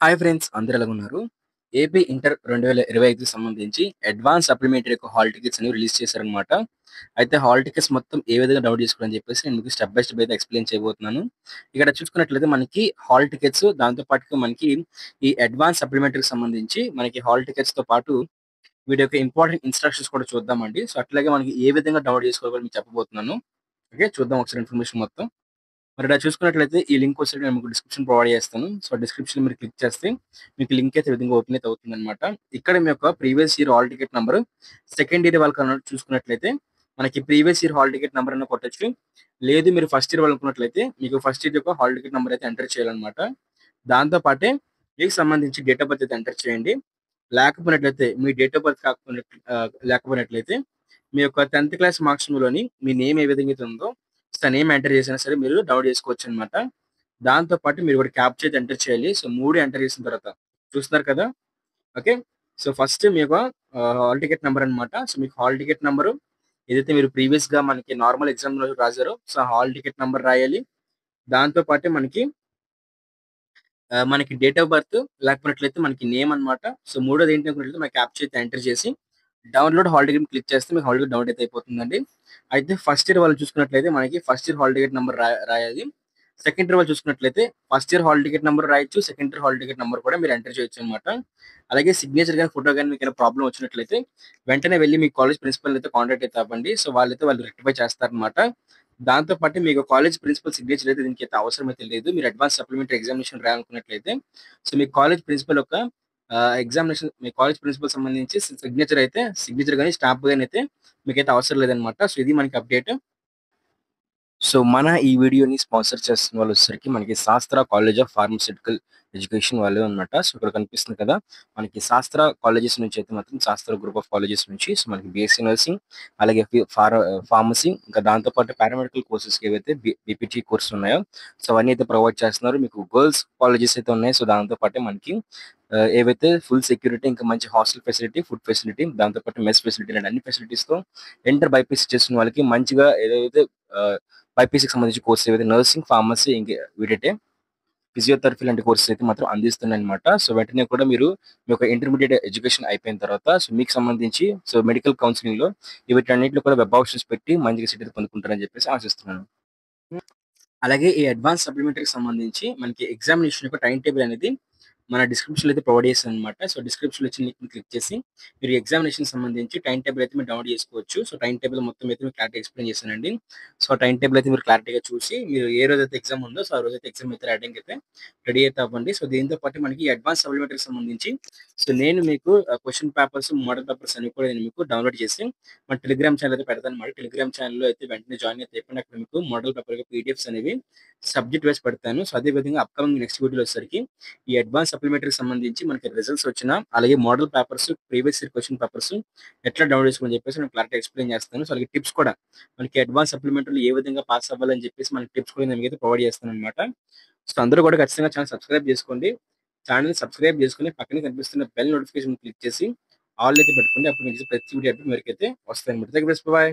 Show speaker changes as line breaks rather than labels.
Hi friends, అందరూ ఎలాగున్నారు? AP inter 2025కి సంబంధించి advance supplementary యొక్క హాల్ టికెట్స్ అనేవి రిలీజ్ చేశారనమాట. అయితే హాల్ టికెట్స్ మొత్తం ఏ విధంగా డౌన్లోడ్ చేసుకోవాలని చెప్పేసి నేను మీకు స్టెప్ బై స్టెప్ అయితే ఎక్స్‌ప్లెయిన్ చేయబోతున్నాను. ఇక్కడ చూసుకున్నట్లయితే మనకి హాల్ టికెట్స్ దాంతో పాటుగా మనకి ఈ అడ్వాన్స్ సప్లిమెంటరీకి సంబంధించి మనకి హాల్ టికెట్స్‌తో పాటు వీటి యొక్క ఇంపార్టెంట్ ఇన్‌స్ట్రక్షన్స్ కూడా చూద్దామండి. సో, అట్లాగే మనకి ఏ విధంగా డౌన్లోడ్ చేసుకోవాలో కూడా మీకు చెప్పబోతున్నాను. ఓకే. చూద్దాం ఒకసారి ఇన్ఫర్మేషన్ మొత్తం. మరి ఇలా చూసుకున్నట్లయితే ఈ లింక్ వచ్చేసి నేను మీకు డిస్క్రిప్షన్ ప్రొవైడ్ చేస్తాను. సో, డిస్క్రిప్షన్ మీరు క్లిక్ చేస్తే మీకు లింక్ అయితే ఈ విధంగా ఓపెన్ అయితే అవుతుందన్నమాట. ఇక్కడ మీ యొక్క previous year hall ticket number second year వాళ్ళకన్నా చూసుకున్నట్లయితే మనకి previous year hall ticket number అన్న కొట్టొచ్చు. లేదు మీరు ఫస్ట్ ఇయర్ వాళ్ళనుకున్నట్లయితే మీకు ఫస్ట్ ఇయర్ యొక్క హాల్ టికెట్ నంబర్ అయితే ఎంటర్ చేయాలన్నమాట. దాంతో పాటే మీకు సంబంధించి డేట్ ఆఫ్ బర్త్ అయితే ఎంటర్ చేయండి. లేకపోయినట్లయితే మీ డేట్ ఆఫ్ బర్త్ లేకపోయినట్లయితే మీ యొక్క 10థ్ క్లాస్ మార్క్స్‌లోని మీ నేమ్ ఏ విధంగా అయితే ఉందో సో, నేమ్ ఎంటర్ చేసినా సరే మీరు డౌన్‌లోడ్ చేసుకోవచ్చనమాట. దాంతో పాటు మీరు ఒకటి క్యాప్చా అయితే ఎంటర్ చేయాలి. సో, 3 ఎంటర్ చేసిన తర్వాత చూస్తున్నారు కదా! ఓకే. సో, ఫస్ట్ మీ యొక్క హాల్ టికెట్ నంబర్ అనమాట. సో, మీకు హాల్ టికెట్ నంబరు ఏదైతే మీరు ప్రీవియస్‌గా మనకి నార్మల్ ఎగ్జామ్‌లో రాసారో సో, హాల్ టికెట్ నంబర్ రాయాలి. దాంతో పాటే మనకి డేట్ ఆఫ్ బర్త్ లేకపోయినట్లయితే మనకి నేమ్ అన్నమాట. సో, మూడోది ఏంటి అనుకున్నట్లయితే మన క్యాప్చా అయితే ఎంటర్ చేసి డౌన్‌లోడ్ హాల్ టికెట్ క్లిక్ చేస్తే మీకు హాల్ టికెట్ డౌన్‌లోడ్ అయితే అయిపోతుందండి. అయితే ఫస్ట్ ఇయర్ వాళ్ళు చూసుకున్నట్లయితే మనకి first year hall ticket number రాయాలి. సెకండ్ ఇయర్ వాళ్ళు చూసుకున్నట్లయితే first year hall ticket number రాయొచ్చు. Second year hall ticket number కూడా మీరు ఎంటర్ చేయొచ్చన్నమాట. అలాగే సిగ్నేచర్ గాని, ఫోటో గాని మీకేమైనా ప్రాబ్లమ్ వచ్చినట్లయితే వెంటనే వెళ్లి మీ కాలేజ్ ప్రిన్సిపల్‌ని అయితే కాంటాక్ట్ అయితే అవ్వండి. సో, వాళ్ళు రెక్టిఫై చేస్తారన్నమాట. దాంతో పాటు మీకు కాలేజ్ ప్రిన్సిపల్ సిగ్నేచర్ అయితే దీనికైతే అవసరమైతే లేదు. మీరు అడ్వాన్స్ సప్లిమెంటరీ ఎగ్జామినేషన్ రాయాలనుకున్నట్లయితే సో, మీ కాలేజ్ ప్రిన్సిపల్ యొక్క ఎగ్జామినేషన్ మీ కాలేజ్ ప్రిన్సిపల్ సంబంధించి సిగ్నేచర్ గాని, స్టాంప్ గాని అయితే మీకైతే అవసరం లేదన్నమాట. సో, ఇది మనకి అప్డేట్. సో, మన ఈ వీడియోని స్పాన్సర్ చేస్తున్న వాళ్ళొచ్చేసరికి మనకి శాస్త్ర కాలేజ్ ఆఫ్ ఫార్మాస్యూటికల్ ఎడ్యుకేషన్ వాళ్ళే అన్నమాట. సో, ఇక్కడ కనిపిస్తుంది కదా! మనకి శాస్త్ర కాలేజెస్ నుంచి అయితే మాత్రం శాస్త్ర గ్రూప్ ఆఫ్ కాలేజెస్ నుంచి సో, మనకి బీఎస్సీ నర్సింగ్ అలాగే ఫార్మసీ ఇంకా దాంతో పాటు పారామెడికల్ కోర్సెస్‌కి ఏవైతే బీపీటీ కోర్సులు ఉన్నాయో సో, అవన్నీ అయితే ప్రొవైడ్ చేస్తున్నారు. మీకు గర్ల్స్ కాలేజెస్ అయితే ఉన్నాయి. సో, దాంతో పాటే మనకి ఏవైతే ఫుల్ సెక్యూరిటీ ఇంకా మంచి హాస్టల్ ఫెసిలిటీ, ఫుడ్ ఫెసిలిటీ దాంతో పాటు మెస్ ఫెసిలిటీ ఇలాంటి అన్ని ఫెసిలిటీస్‌తో ఇంటర్ బైపీసీ చేస్తున్న వాళ్ళకి మంచిగా ఏదైతే బైపీసీకి సంబంధించిన కోర్సెస్ ఏవైతే నర్సింగ్, ఫార్మసీ ఇంక వీటైతే ఫిజియోథెరపీ లాంటి కోర్సెస్ అయితే మాత్రం అందిస్తున్నాయన్నమాట. సో, వెంటనే కూడా మీరు మీ యొక్క ఇంటర్మీడియేట్ ఎడ్యుకేషన్ అయిపోయిన తర్వాత సో, మీకు సంబంధించి సో, మెడికల్ కౌన్సెలింగ్‌లో వీటన్నిటిలో కూడా వెబ్ ఆప్షన్స్ పెట్టి మంచిగా సీట్ అయితే పొందుకుంటారని చెప్పేసి ఆశిస్తున్నాను. అలాగే ఈ అడ్వాన్స్ సప్లిమెంటరీకి సంబంధించి మనకి ఎగ్జామినేషన్ యొక్క టైమ్ టేబుల్ అనేది మన డిస్క్రిప్షన్‌లో అయితే ప్రొవైడ్ చేశాననమాట. సో, డిస్క్రిప్షన్‌లో ఇచ్చిన లింక్‌ని క్లిక్ చేసి మీరు ఎగ్జామినేషన్‌కి సంబంధించి టైమ్ టేబుల్ అయితే మీరు డౌన్‌లోడ్ చేసుకోవచ్చు. సో, టైమ్ టేబుల్ మొత్తం అయితే మీకు క్లారిటీగా ఎక్స్‌ప్లెయిన్ చేశానండి. సో, టైమ్ టేబుల్ అయితే మీరు క్లారిటీగా చూసి మీరు ఏ రోజైతే ఎగ్జామ్ ఉందో సో, ఆ రోజైతే ఎగ్జామ్ అయితే రాయడానికి అయితే రెడీ అయితే అవ్వండి. సో, దీంతో పాటు మనకి అడ్వాన్స్ సప్లిమెంటరీకి సంబంధించి సో, నేను మీకు క్వెషన్ పేపర్స్, మోడల్ పేపర్స్ అన్ని కూడా నేను మీకు డౌన్‌లోడ్ చేసి మన టెలిగ్రామ్ ఛానెల్ అయితే పెడతానన్నమాట. టెలిగ్రామ్ ఛానెల్‌లో అయితే వెంటనే జాయిన్ అయితే అయిపోండి. అక్కడ మీకు మోడల్ పేపర్ యొక్క పీడీఎఫ్స్ అనేవి సబ్జెక్ట్ వైస్ పెడతాను. సో, అదే విధంగా అప్‌కమింగ్ నెక్స్ట్ వీడియోలో వచ్చేసరికి ఈ అడ్వాన్స్ సప్లిమెంటరీకి సంబంధించి మనకి రిజల్ట్స్ వచ్చినా, అలాగే model papers, previous year question papers ఎట్లా డౌన్‌లోడ్ చేసుకోవాలని చెప్పేసి నేను క్లారిటీగా ఎక్స్‌ప్లెయిన్ చేస్తాను. సో, అలాగే టిప్స్ కూడా మనకి అడ్వాన్స్ సప్లిమెంటరీలో ఏ విధంగా పాస్ అవ్వాలని చెప్పేసి మనకి టిప్స్ కూడా నేను మీకైతే ప్రొవైడ్ చేస్తానన్నమాట. సో, అందరూ కూడా ఖచ్చితంగా ఛానెల్ సబ్స్క్రైబ్ చేసుకోండి. ఛానెల్‌ని సబ్స్క్రైబ్ చేసుకొని పక్కనే కనిపిస్తున్న బెల్ నోటిఫికేషన్ క్లిక్ చేసి ఆల్ అయితే పెట్టుకోండి. అప్పుడు మీకు ప్రతి వీడియో అప్డేట్ మీకైతే వస్తాయన్నమాట. Thank you friends. బాయ్.